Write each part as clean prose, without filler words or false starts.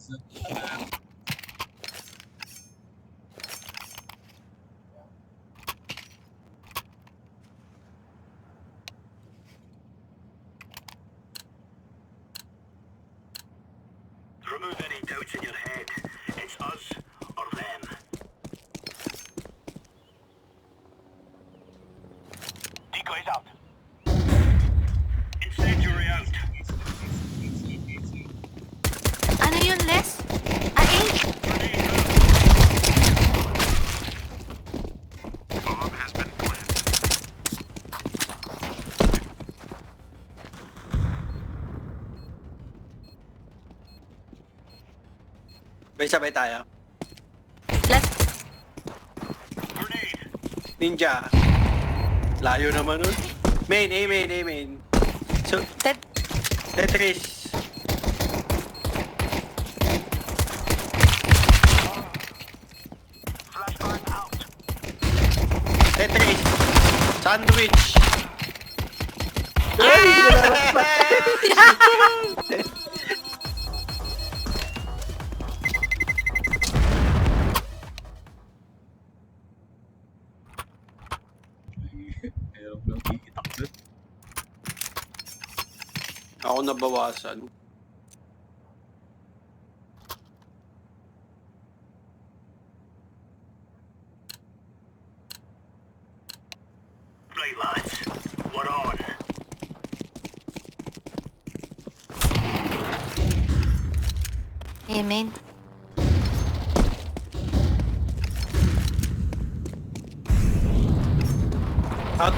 Remove any doubts in your head. It's us or them. Decoys out. Incendiary out. Ano yun, Les? Ah, eh? Bomb has been planted. May sabay tayo. Les? Grenade. Ninja. Layo naman nun. Main, main. So, Ted? Tetris. Flashbang out. Tetris. Sandwich. Meron lang iitak doon. Ako nabawasan. Right, lads. We're on. Amen. Out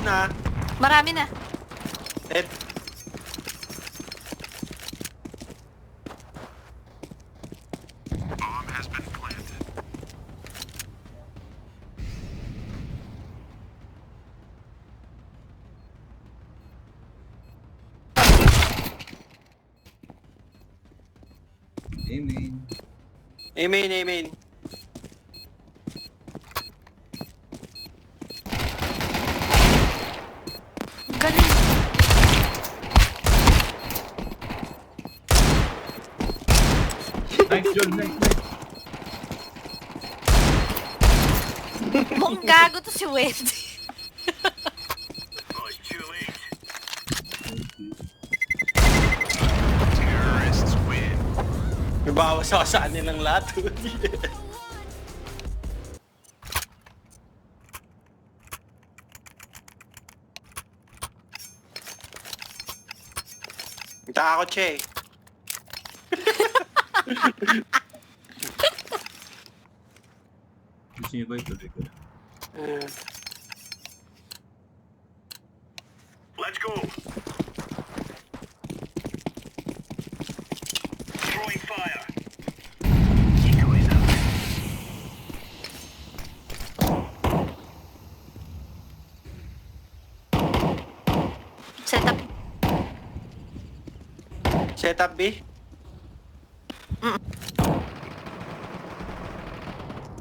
na. Marami na. Ted. Bomb has been planted. Amen. Amen. Ang galing. Nice, John. Nice. Mukhang gago to si Wendy. Oh, it's too late. May bawas ako sa kanilang lahat. Kita ako, Che. Gusto niyo ba ituloy ko na? Let's go. Throwing fire. Decoys out. Set up. Setup B.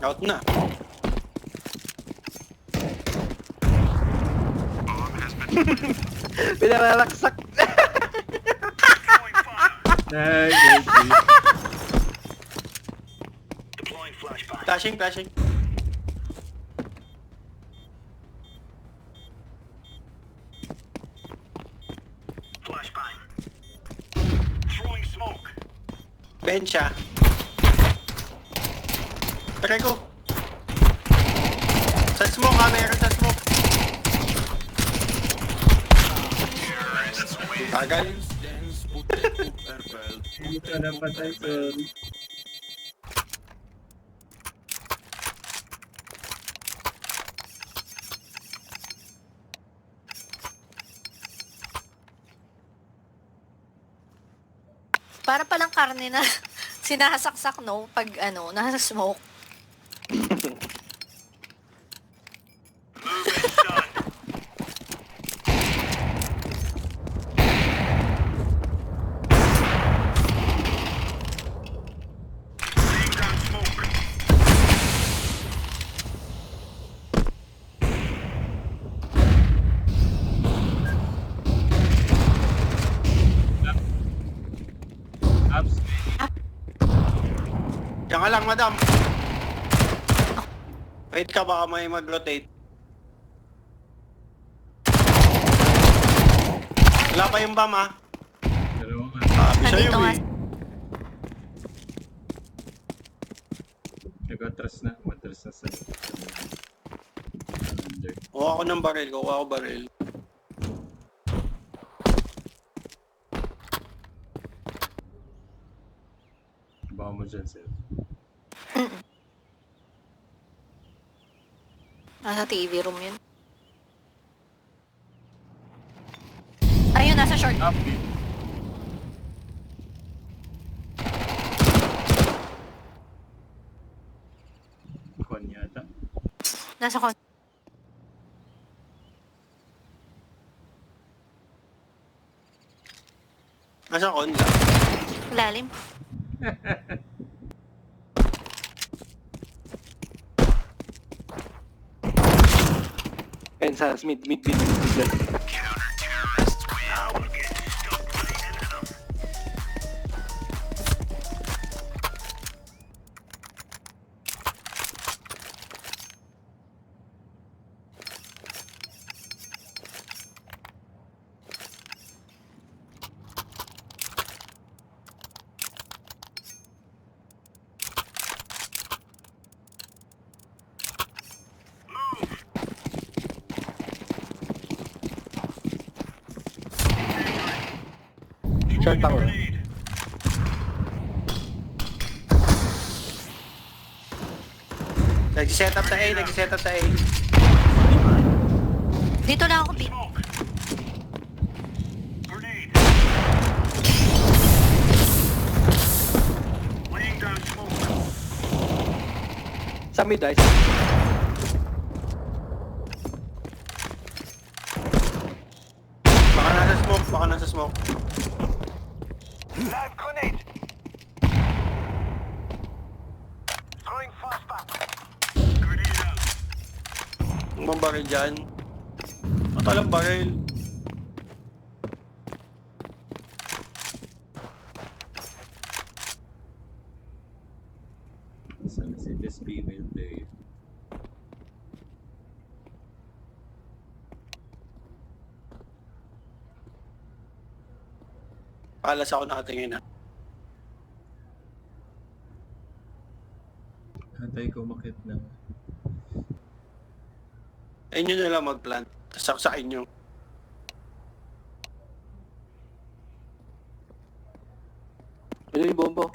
Out na. Bomb has been Pinalalaksak. throwing fire. Nice. Deploying flashbang. Flashing. Flashbang. Throwing smoke. Bencha. Try ko. Sa smoke meron sa smoke. Terrorists win. Tagal. Hindi ka napatay, sorry. Para palang karne na sinasaksak, no? Pag nasa smoke. Movement's done. Laying down smoke. Abs. Diyan ka lang, madam. Wait ka, baka may mag-rotate. Wala pa yung bomb, ah. Dalawa nga. Sabi sa'yo, Nandito nga. eh. Nag-atras na. Matras na sa... Under. Kuha ako ng baril, kuha ako baril. Baka mo dyan, sir. Nasa TV room yun. Ayun, nasa short. Up! Kon yata. Nasa kon. Nasa on ka. Lalim. And sa mid dyan. Short ako. Nag-set up sa A, nag-set up sa A. Dito lang ako, Pete. Smoke. Grenade. Laying down smoke. Sa mid guys. Baka nasa smoke, baka nasa smoke. Live grenade. Throwing flashbang. Grenade out. Ang bang baril dyan. Matalang baril. Saan na si this female player? Palas ako nakatingin, ah. Hantay ko makit na. Ayun nyo na lang mag-plant. Tapos saksakin nyo. Ano yung bombo?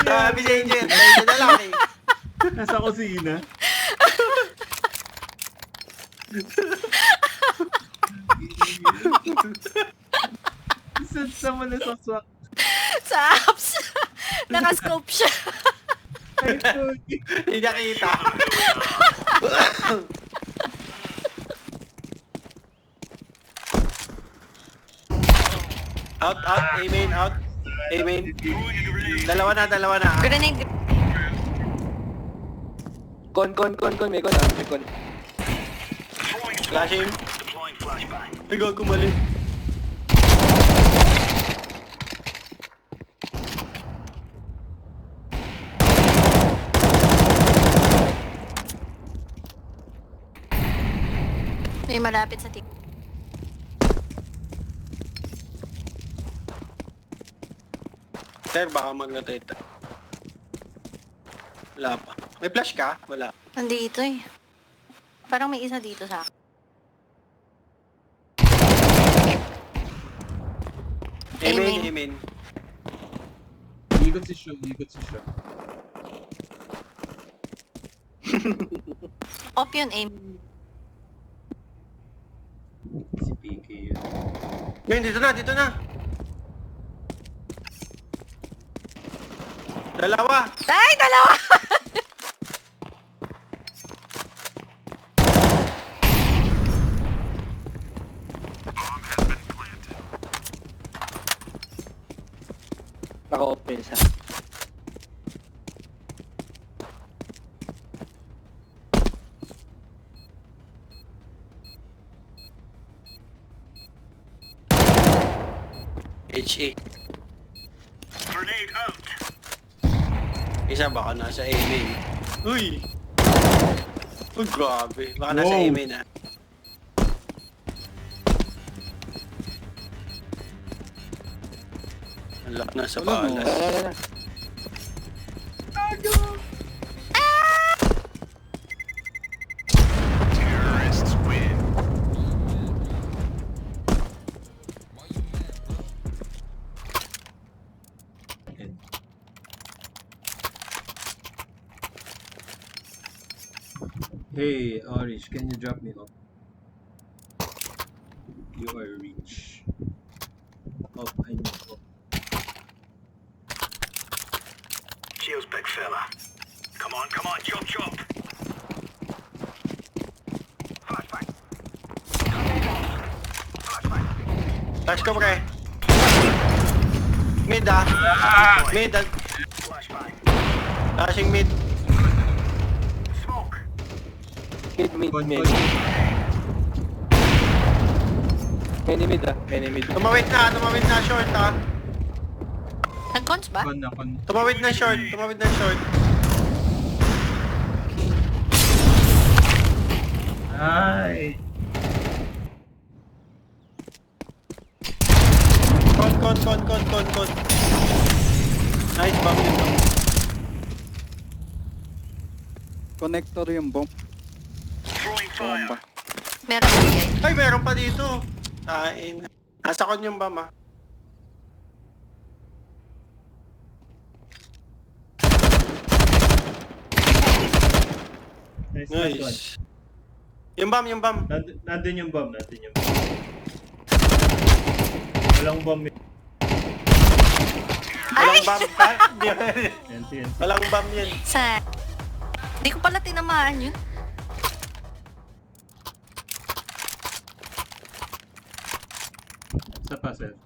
Sabi sa Angel, ayun nyo na lang, eh. Nasa kusina. Saan mo nasaswak? Sa apps. Nakascope siya. Ay, pogi. Hindi nakita. Out, A main, out. A main. Dalawa na, Grenade. Kon, may kon may kon. Throwing smoke. Flash him. Deploying flashbang. Ay, gago mali. May malapit sa tik. Sir, baka mag-rotate. Wala pa. May flash ka? Wala. Nandito eh. Parang may isa dito sa akin. A main, Amen. A main. Ikot si Shaw, ikot si Shaw. Off yun, aim. Si PK yun. Ngayon, dito na. Dalawa. Ay, dalawa! Naka-off pa isa. HE. Grenade out. Isa baka nasa A main. Uy! Uy, grabe. Baka nasa Wow. A main ah. Wala, nasa Wala, no. palas. Terrorists win. Hey, Orish, can you drop me off? You are rich. Oh, I know. Cheers, big fella. Come on, chop, chop. Flashbang. Flashbang. Flash ko, pre. Mid ah. Mid ah. Flashbang. Flashing mid. Smoke. Mid. Con. Many mid ah. Many mid. Tumawid na short ah. Nag-cons ba? Con na, con. Tumawid na short. Ay! Con. Nice bomb yun. Bomb. Connector yung bomb. Throwing fire. Bomba. Meron bigay. Ay, meron pa dito. Tain. Nasa kon yung bomb ah. Nice, nice one. Nice. Yung bomb. Nandun yung bomb. Walang bomb. Walang bomb pa. Yan. Walang bomb yan. Sa... Di ko pala tinamaan yun. Sa puzzle.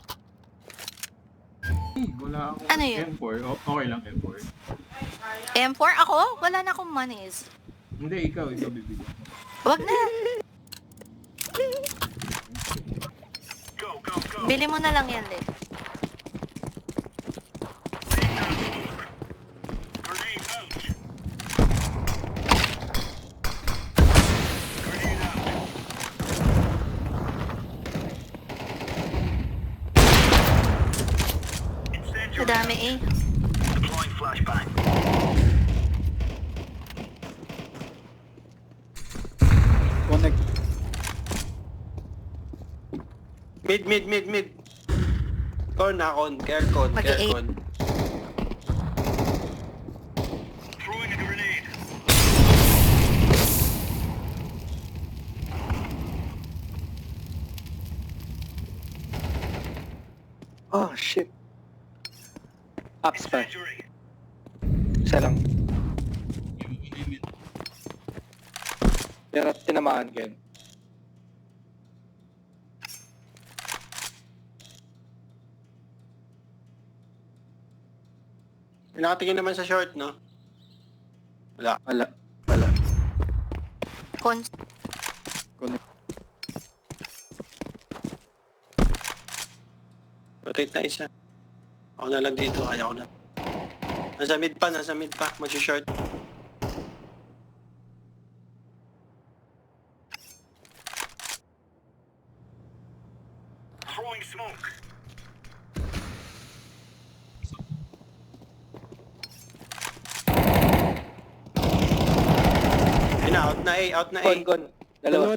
Wala akong Ano yun? M4. Okay lang M4. M4 ako? Wala na akong monies. Hindi, ikaw bibigyan. Wag na. Go. Bili mo na lang yan, Le. Grenade out. Grenade out. Incendiary. Madami eh. Deploying flashbang. Connect. Mid. Con na con. Kercon. Mag-i-eight. Throwing a grenade. Oh shit. Ups pa. Incendiary. Isa lang. Pero tinamaan ko yun. Nakatingin naman sa short, no? Wala. Wala. Cons. Connect. Rotate na isa. Ako na lang dito. Kaya ko na. Nasa mid pa. Mag-short. Throwing smoke. Ayun na, out na A. Con. Dalawa.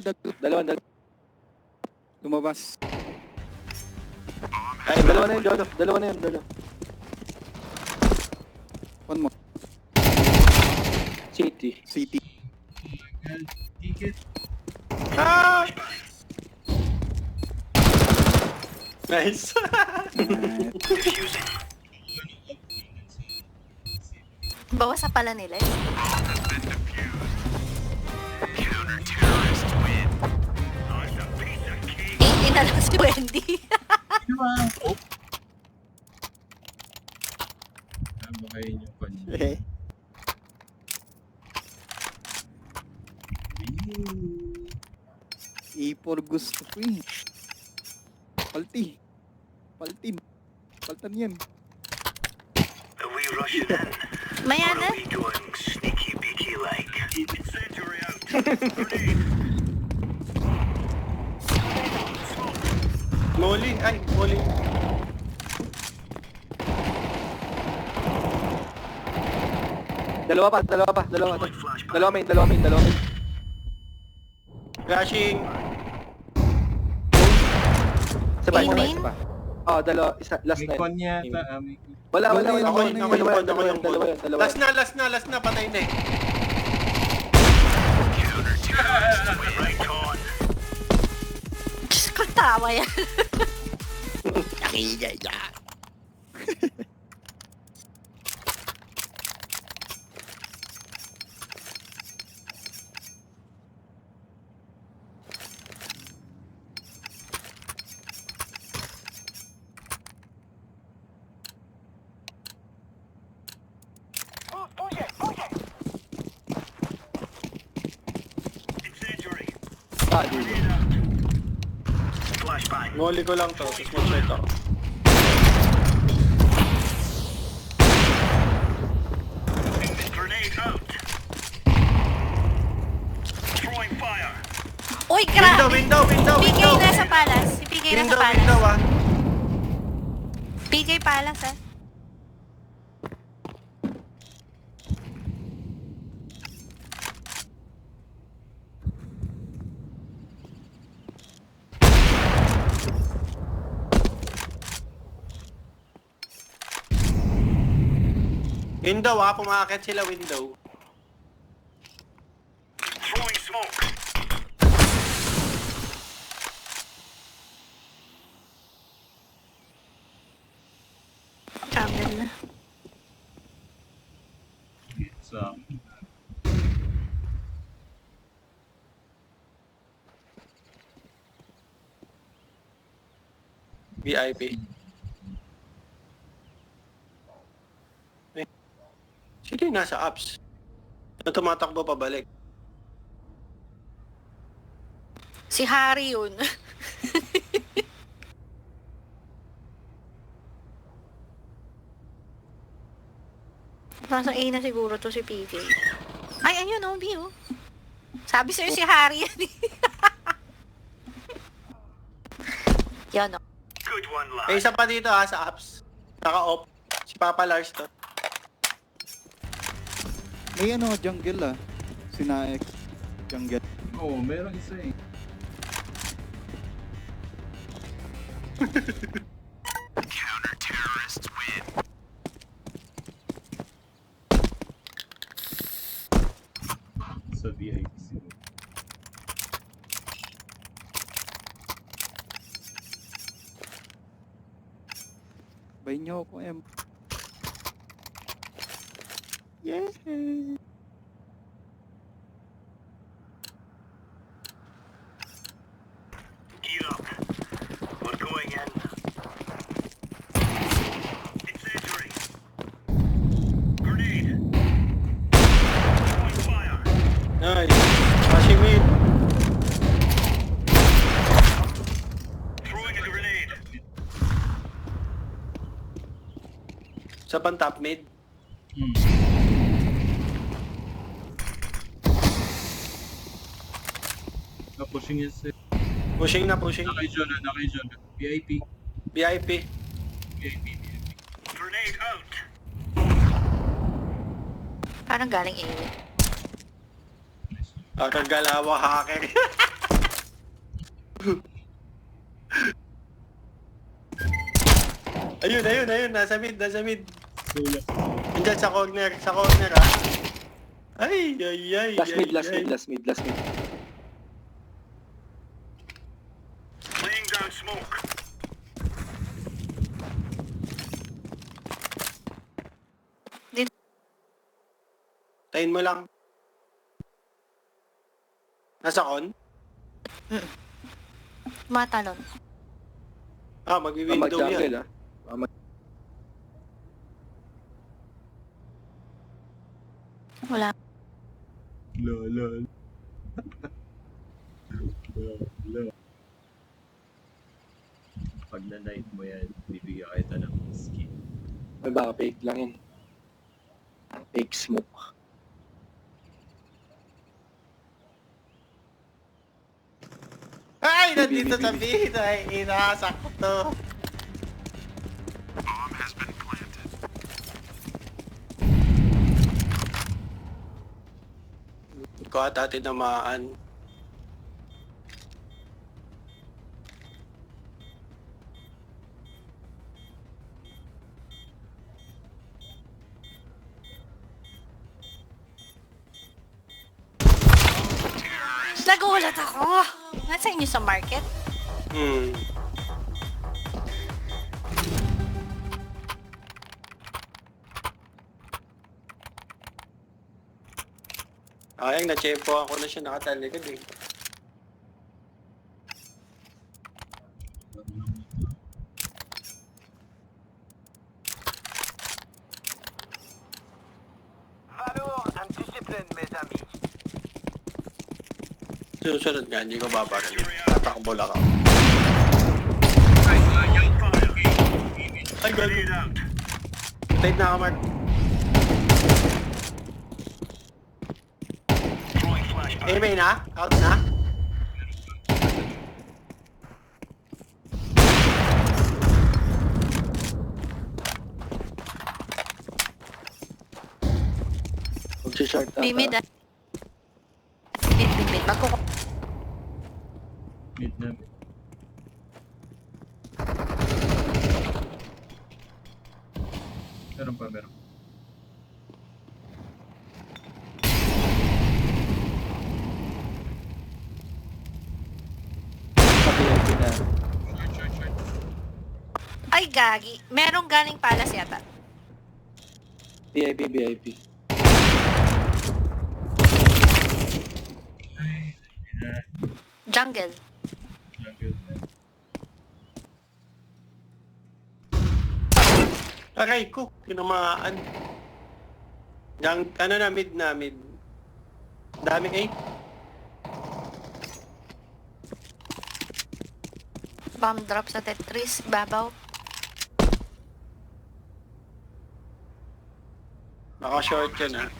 Lumabas. Ay, Dalawa na yun, Dodo. Dalawa na yun, Dodo. Con mo. City. City. Ticket. Ah! Nice. Diffusing. Bawas sa pala nila eh. Counter-terrorists win. Nice a piece of cake. 80 na lang si Wendy. Ano kayo yung con? E4 gusto ko eh. Palti. Paltan yan. Are we rushing in? Or Mayana? are we going sneaky beaky like? Incendiary out. Grenade. Molly, ay, Molly. Dalawa pa. Deploying flashbang. Dalawa main. Flashing. Sabay, Main? sabay. Oh, dalawa. Isa, last May na con yun. yata. May... Wala. Ako yung pod, ako yung pod. Dalawa. Last na, patay na eh. Right on. Diyos ko, tawa yan. Incendiary. Ah, di. Grenade out. Flashbang. Molly ko lang to, tapos mag-shot ako. Grenade out. Throwing fire. Uy, grabe! Window. PK nasa palas. Si PK nasa palas. Window ah. PK palas, ah. Window ah, pumakit sila window. Throwing smoke. Jungle na. So, VIP. Eh, sino yung nasa apps? Na tumatakbo pabalik. Si Harry yun. Nasa A na siguro to si PK. Ay, ayun, oh, B, oh. Sabi sa'yo si Harry yan, eh. Yan, oh. Good one, May lad. isa pa dito ha sa apps. Naka-off. Si Papa Lars to. May ano, jungle ah. Sinaek. Jungle. oo, meron isa eh. Sa VIP siguro. Bayin niyo ako, M. Yes. Gear up. We're going in. Incendiary. Grenade. Throwing fire. Nice. Flashing mid. Throwing a grenade. Sa pan-top mid. Na-pushing yan sa... Pushing. Nakay Jonah. VIP. VIP. VIP. Grenade out. Parang galing A. Kagalawa hacker. ayun. Nasa mid. Sulat. Andyan sa corner ah. Ay. Last mid. Laying down smoke. Tayin mo lang. Nasa con? Matalon. Magwi-window Mag-jungle yan. ah. Wala. Lol. Lol. Pag na-night mo yan, bibigyan kita ng skin. May baka fake lang yun. Fake smoke. Ay! Nandito sa B! Ay, inakasakto. Ko ata tinamaan. Nagulat ako. Nasa inyo sa market? Hmm. Ayang, na-chepo ako na siya nakatalikod eh. Valor and discipline, mes amis. Susunod nga, hindi ko babaril. Tatakbo lang ako. Ay, gano'n. Cleared out. Tight na ako, Mark. Throwing flashbang. Aimay na? Out na? Magsishort ata. Bimid ah. Bimid. Mid na mid. Meron pa, meron. Pakilay ko na. Short. Ay, gagi. Merong galing palas yata. VIP. Jungle. Jungle na. Aray ko, tinamaan. Yang, ano na, mid na, mid. Daming A. Bomb drop sa Tetris. Babaw. Naka-short yun, ha.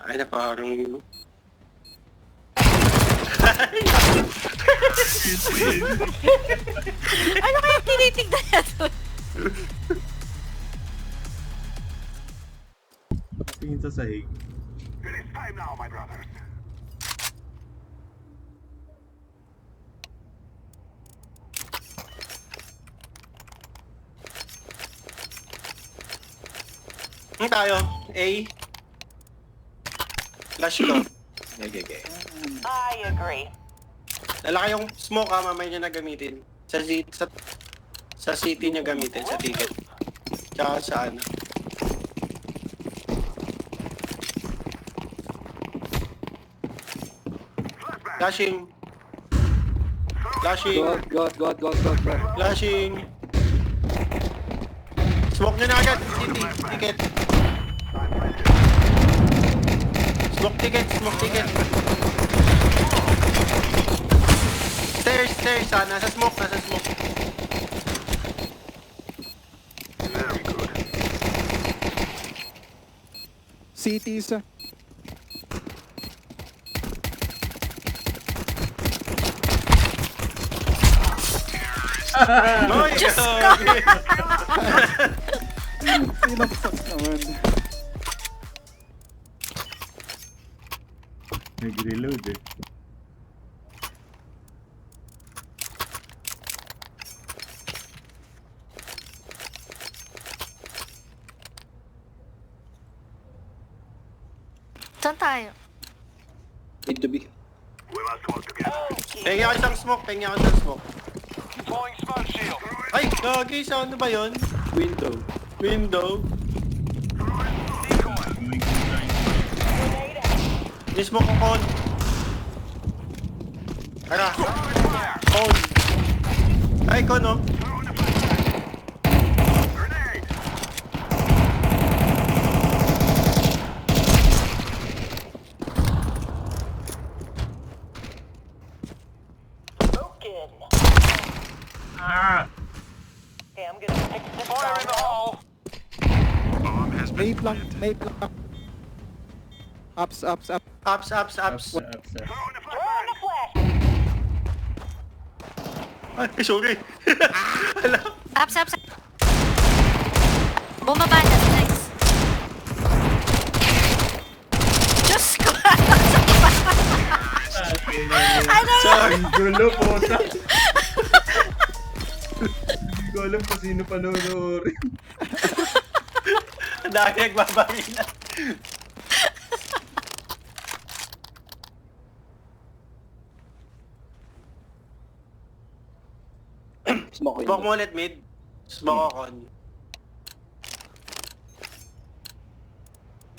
Ay, na parang... Ano kaya tinitignan na to? Tingin sa sahig. It is time now, my brothers. Ano tayo? A. Flash ko. Gagagay. I agree. Lalaki yung smoke, ha, mamay niya na gamitin. Sa city niya gamitin, sa ticket. Tsaka sa ano. Flashing. Flashing. God, bro. Flashing. Smoke niya na agad. City. Ticket. Smoke ticket. Stairs. Nasa smoke. Very good. City isa. Hoy! Diyos ko! Sinaksak naman. Nag-reload eh. Saan tayo? Need to be. We must work together. Pengi ako isang smoke. Deploying smoke shield. Ay, gagi. Ano ba yun? Window. Window. Decoy. Going to line. Ni-smoke ko con. Tara. Con. Ay, con, oh. Throwing a flashbang. Grenade. Fire in the hole! May lang. Ups. Ups. Ups, ups. Throwing the flashbang! Ay, sorry. Up. Bumaba na, nice. Diyos ko! Ano? Sorry. Ang gulo po. Hindi ko alam kung sino panonoorin. Dahil nagbabarilan. Smoke Smoke yun. mo ulit mid. Smoke ako.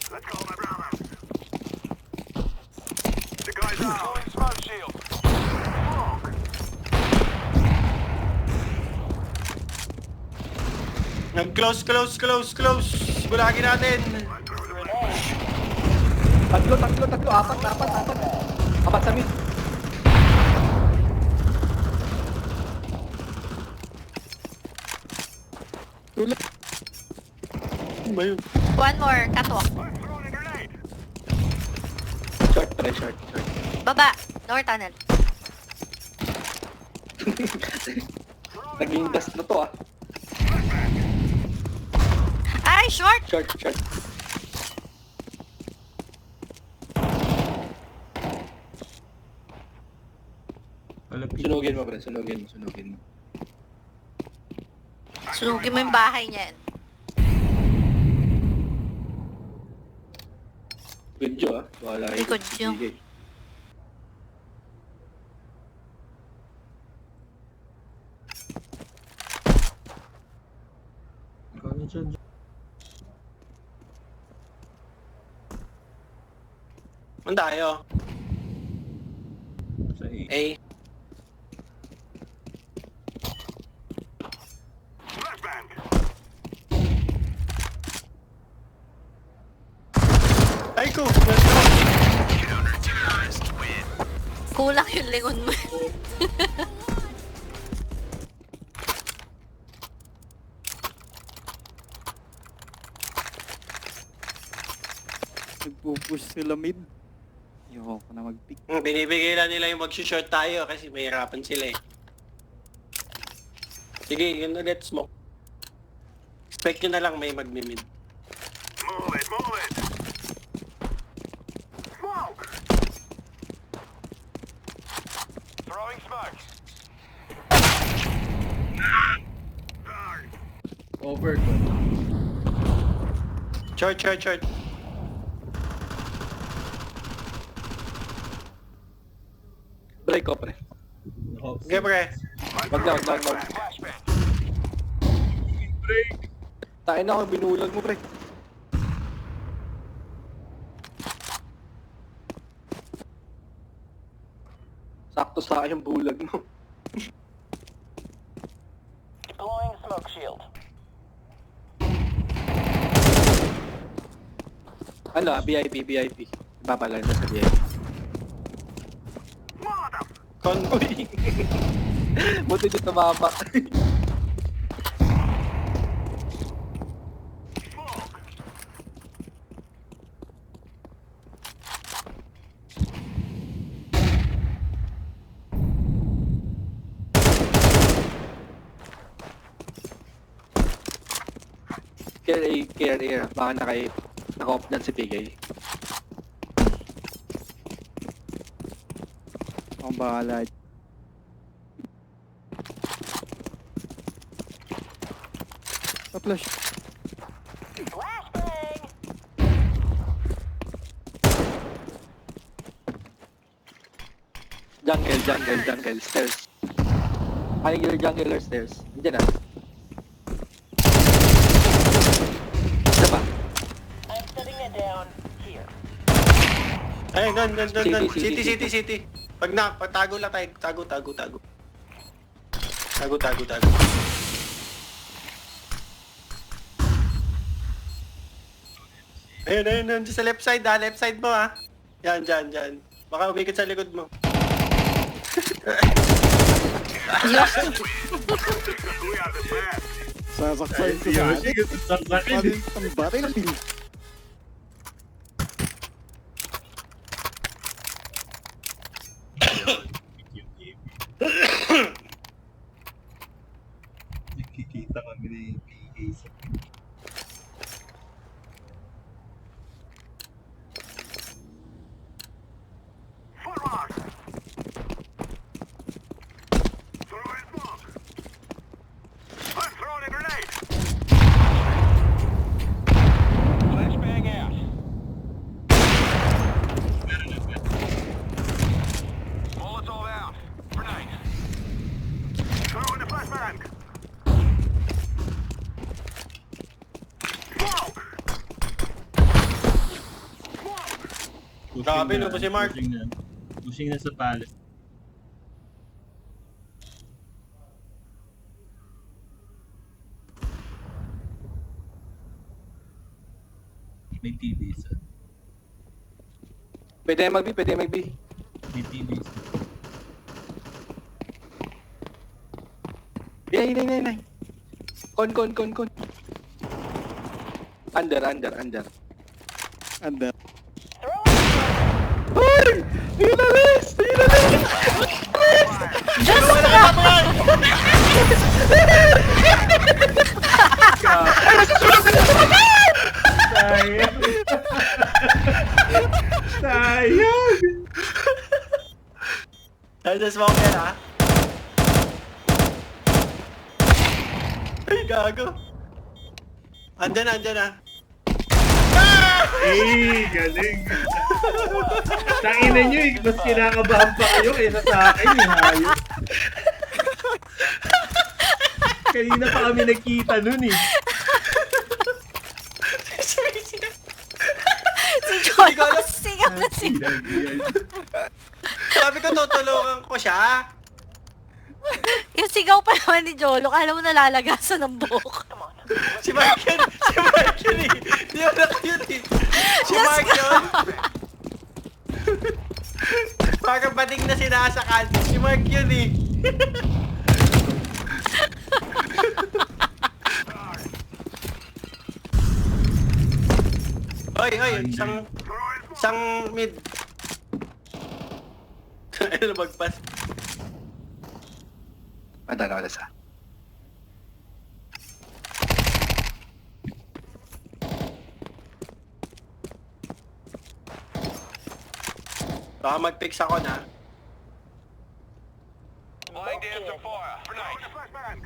Let's go, my brother! The guy's out! Throwing smoke shield! Smoke! Nag-close. Bulagin natin. Tatlo. Apat. Apat sa mid. Tulad. Ano ba yun? One more, catwalk. I'm throwing a grenade! Short, pre. Short. Baba, lower tunnel. Naging dust na to ah. Ay, short! Short. Malapit. Sunugin mo, pre. Sunugin mo. Sunugin mo yung bahay niyan. Good job ah. Wala Good job. Sige. Ikaw na dyan. Ang tayo. Sa A. A. Flashbang! Ay ko. Kulang yung lingon mo. Nagpupush sila mid. Ayoko na mag-pick. Binibigay lang nila yung mag-short tayo kasi mahirapan sila eh. Sige, yun ulit smoke. Expect nyo na lang may magmimid. Move it! Smoke! Throwing smoke! Darn! Over ko. Short. Break ko, pre. Okay, pre. Wag na. Flashbang! Tayo na ako, binulag mo, pre. Sakto sa akin yung bulag mo. Deploying smoke shield. Ano, VIP. Ipapalag na sa VIP. Molotov! Convoy. Buti dito tumama. Smoke! Care. Baka naka-off dyan si PK. Ang bahala. Flash. Flashbang! Jungle. Stairs. Higher jungle or stairs. Diyan na. Isa pa. I'm setting it down here. Ay, doon. City. City. Pagtago lang tayo. Tago. Tago. Ayun. Sa left side ha. Left side mo ha. Yan. Baka umikot sa likod mo. We are the best. Sasaksayin ko Si sa Yoshi, gusto saksakin eh. Ang baril. Nakikita kami ni PA sa Forward! Throwing smoke! I'm throwing a grenade! Flashbang out! Molotov out! Grenade! Throwing a flashbang! Smoke! Smoke! Grabe, no, si Mark. Pushing na sa palace. May TV isa. Pwede mag-B, pwede mag-B. May TV isa. Inay. Con. Under. Anda. Uy! Inalis! Sayang! Sayang! Ay, sa smoker, ha? Ay, gago. Andyan na. Eh, galing! Tangina nyo eh, mas kinakabahan pa kayo kaysa sa akin eh, hayop. Kanina pa kami nagkita nun eh. Si Jolo, sigaw na sigaw. Sabi ko, tutulungan ko siya. Yung sigaw pa naman ni Jolo, kala mo nalalagasan ng buhok. Si Mark yun eh. Di mo na cute eh. Si Mark yun. Parang bating na sinasakal. Si Mark yun eh. Hoy, isang mid. Ano magpas? Wala sa. Baka mag-fix ako na. Laying down some fire. Grenade! Flashbang!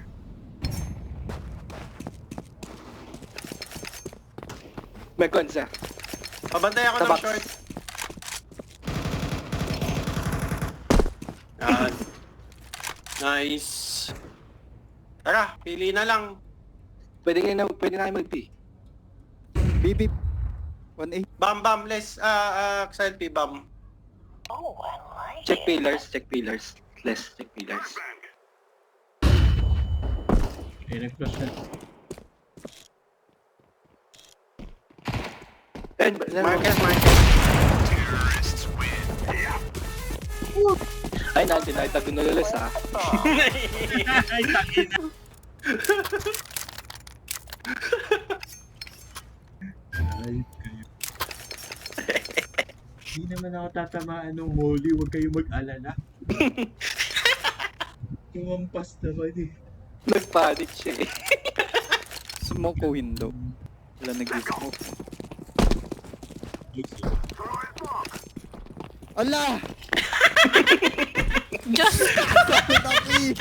May con siya. Pabantay ako ng Tabak. short. Yan. Nice. Tara, pili na lang. Pwede na kayo mag-B. BB. 1A. Bam, let's, XLP, bam. Check pillars. Let's check pillars. Eh, nag-flash na. Marcus. Ay, natin na itabi na lulas ha. Ay, tangina. Ay, kayo. Hindi naman ako tatamaan ng molly, huwag kayo mag-alala. Tumampas naman eh. Nagpanik siya eh. Smoke o window. Wala nag-smoke. Ala! Diyos! Taki!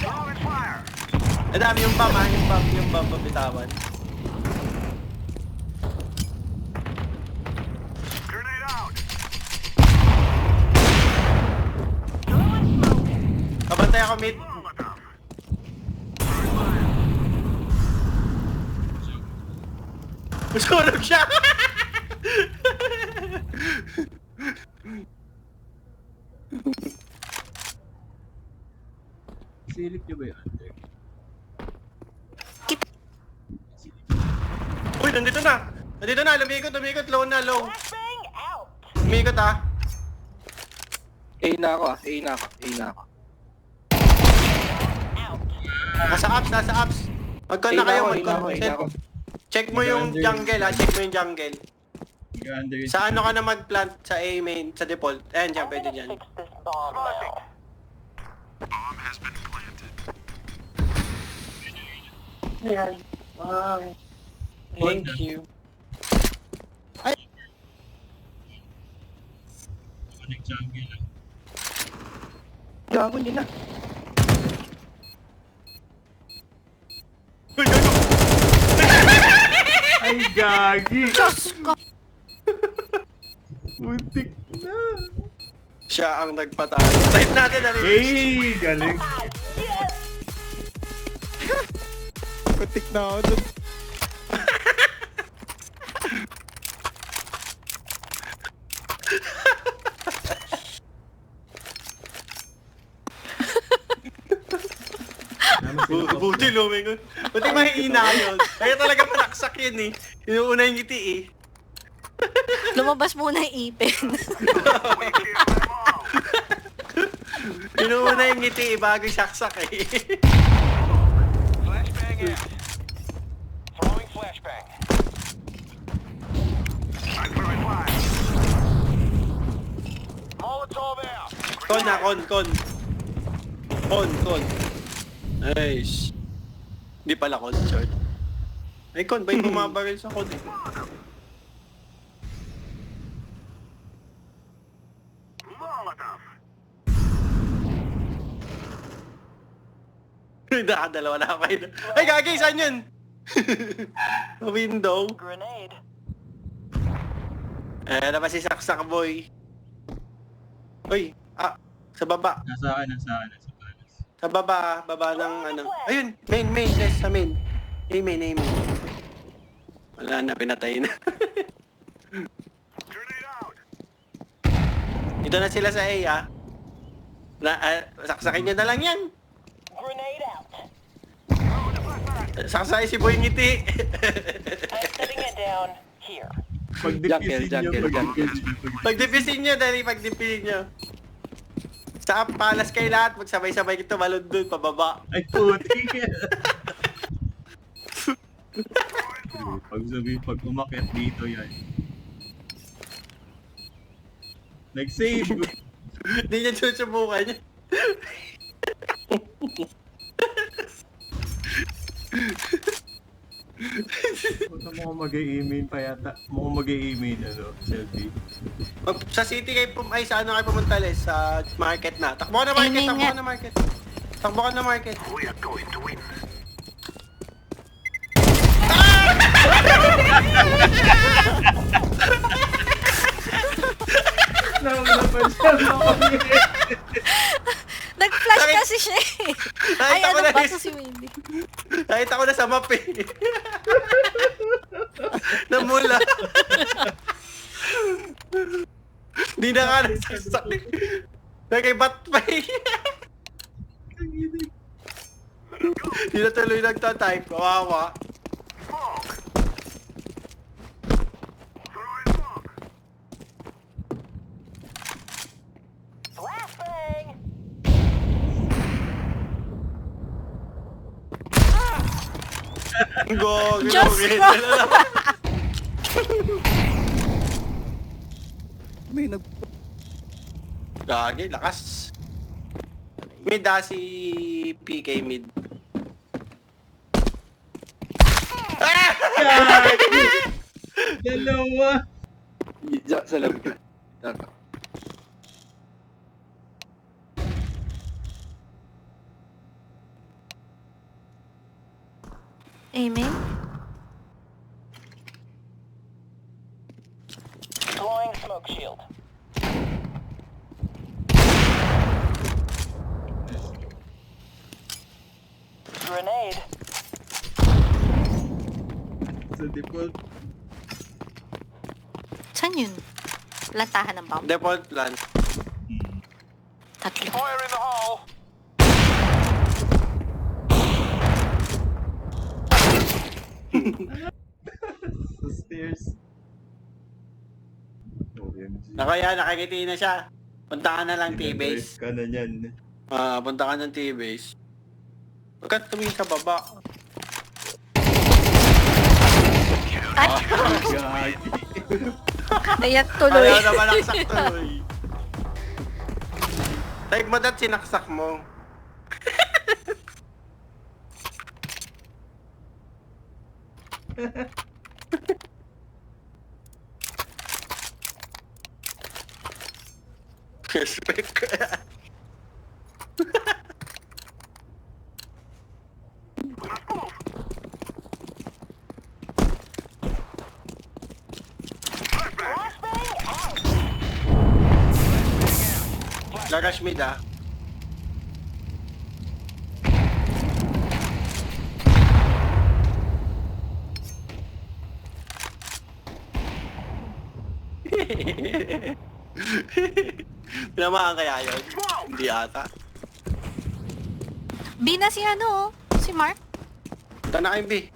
Throwing fire! Ang dami yung bam, ha? Yung bam pabitawan. Grenade out! Pabantay ako mid. Molotov! Sunog siya! Silip niyo ba yun? Uy, nandito na! Lumikot, low na, low. Lumikot, ha? A na ako. Nasa apps, nasa apps. Magkon na kayo, magkon. Check mo yung jungle ha, check mo yung jungle. Under yun. Sa ano ka na mag-plant? Sa A main, sa default. Ayan dyan, pwede dyan. Thank you. Nag-jungle lang. Gago nila. Ay, gagi! Diyos ko! Muntik na! Siya ang nagpatalo. Type natin na rin. Hey! Galing! Kutik na ako dun. Buti lumingon. Buti mahihina yun. Kaya talaga manaksak yun eh. Inuuna yung ngiti eh. Lumabas muna yung ipin. Inuuna yung ngiti eh, bago saksak eh. Flashbang out. Throwing flashbang. I'm throwing flash. Molotov out. Kon na, kon. Kon. Nice. Hindi pala kon, short. Ay, kon, ba yung bumabaril sa kon eh? Molotov. Nakadalawa na ako kayo. Ay, gagi, saan yun? Window. Grenade. Na ba si Saksak Boy? Uy, sa baba. Nasaan? Sa baba ng ano. Ayun, main, yes, sa main. Amen. Wala na, pinatay na. Grenade out. Dito na sila sa A, saksakin nyo na lang yan. Grenade out. Saksay si Boy ngiti. I'm setting it down here. Jungle. Pagdipisin nyo, dali, pagdipisin nyo. Sa palas kay lahat, magsabay-sabay kito balon dun, pababa. Ay, putik! Pag umakyat dito yan. Nag-save! Hindi niya susubukan niya. Punta mo mag-i-email pa yata. Mukhang mag-i-email, selfie. Sa city kayo, sa ano kayo pumunta, Les? Sa market na. Takbo ka na market, Aiming takbo nga. ka na market. Takbo ka na market. We are going to win. Napansin ako Nag-flash Bakit? kasi siya eh. Ay, Nakita ko ano na ba is- to si Wendy? Nakita ko na sa map eh. Namula. Di na nga nagsasakit. Nakibat pa eh. Di na tuloy nagtatype. Kawawa. Flashbang. Go, Diyos gawin. ko! May nag... Gagi, lakas. Mid si PK mid. Dalawa! Sa loob ka. Amen? Deploying smoke shield. Grenade. Sa default. Saan yun? Lantahan ng bomb? Default plan. Tatlo. Fire in the hole. Sa stairs. OMG. Ako yan, nakikiti na siya. Punta ka na lang T-base. Ka na yan. Punta ka ng T-base. Huwag ka tumingin sa baba. Ay, ayan tuloy. Ayaw na malaksak tuloy. Taig mo dat sinaksak mo. Respect. Lagash mid ah. Pinamaan kaya yun? Hindi ata. B na si ano, si Mark. Punta na kayong B.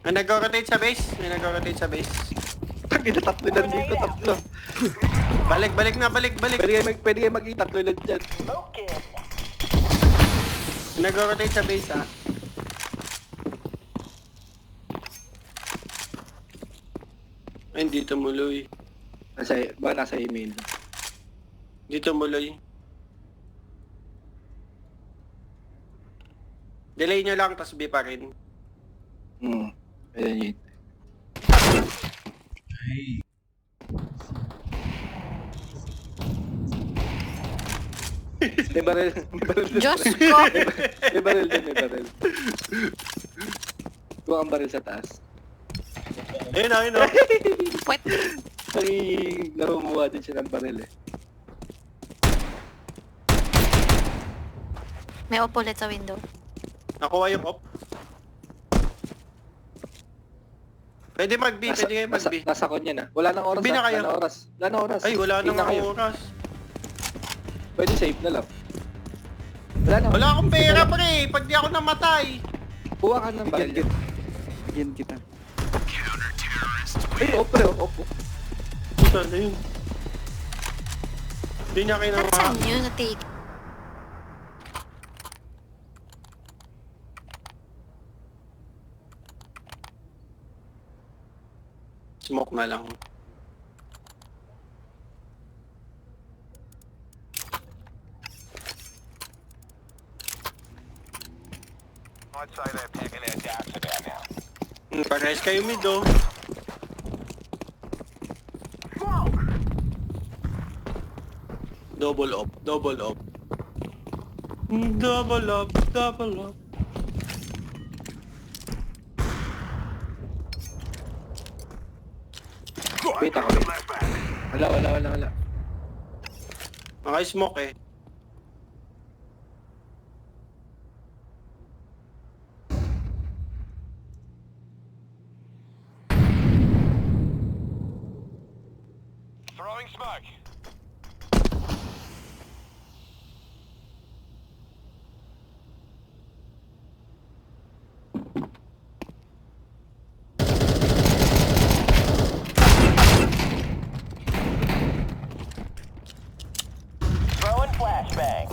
May nag-rotate sa base. May nag-rotate sa base. Tangina, tatlo na dito, tatlo. Balik na, balik. Pwede kayo mag-i, tatlo na dyan. May nag-rotate sa base ah. Ay, hindi tumuloy. Nasa email. Hindi tumuloy. Delay nyo lang, tas B pa rin. Ayan yun. May baril. Diyos ko. May baril din, may baril. Kuha ang baril sa taas. Ayun o. Pwet. Ay, namumuha din siya ng baril eh. May op ulit sa window. Nakuha yung op. Pwede mag-B, pwede kayo mag-B. Nasa kanya na. Wala nang oras. B na kayo. Wala nang oras. Ay, wala Tingnan nang kayo. oras. Pwede save na lang. Wala akong pera pre, pag di ako namatay. Kuha ka ng baril. Bigyan kita. Ay, pre, op. Puta na yun. Hindi niya kayo nakuha. Saan yun na-take? Smoke na lang. Outside, I'm taking a gas again now. Parehas kayo mid oh. Double up. Double up. Wait ako, wait. Wala. Maka-smoke eh. Throwing smoke. Throwing flashbang.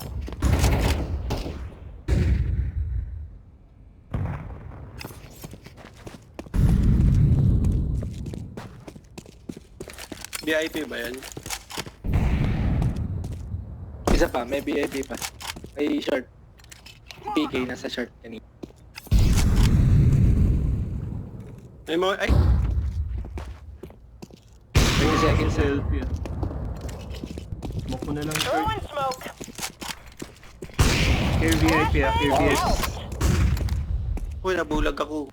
VIP ba yan? Isa pa, may VIP pa. May short. PK nasa short kanina. Ay mo, ay! 20 seconds na. Selfie. Smoke mo na lang, sir. Throwing smoke. Care VIP ah, care VIP. Uy, nabulag ako.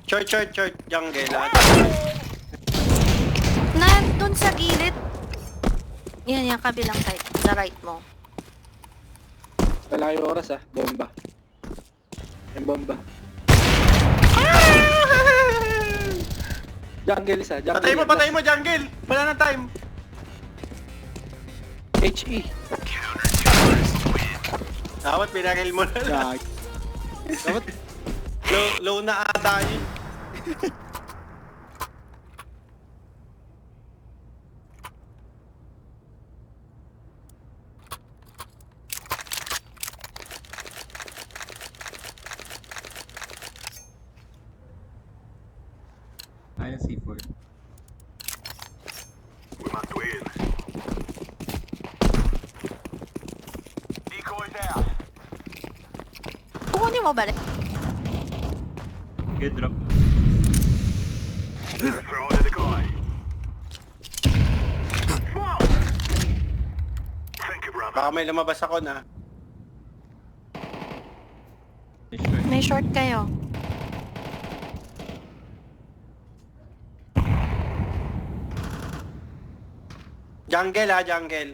Short, jungle ah. Nandun sa gilid. Yan, yung kabilang side. Sa right mo. Wala yung oras ah. Bomba. Yung bomba. Jungle isa. Jungle Patay mo, jungle! Wala na time! HE. Dapat pinaril mo na lang. Gag. Dapat Low na ata yun. yung C4. We must win. Decoys out. Kukunin mo balik. Good drop. Throw in the decoy. Smoke! Thank you, brother. Baka may lumabas ako na. Sure. May short kayo. Jungle ha, jungle.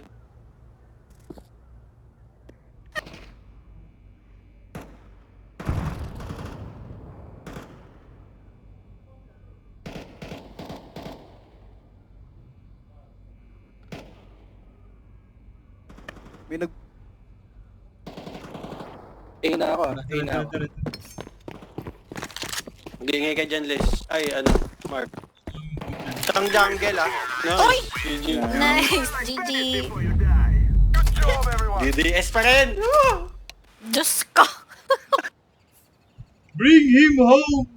May nag... A na ako, A na ako. Mag-iingay ka dyan, Liz. Ay, ano, Mark. Isang jungle ha. No. Oy! GG. Nice! GG! Before you die. Good job, everyone. DDS pa rin! Woo! Diyos ko! Bring him home!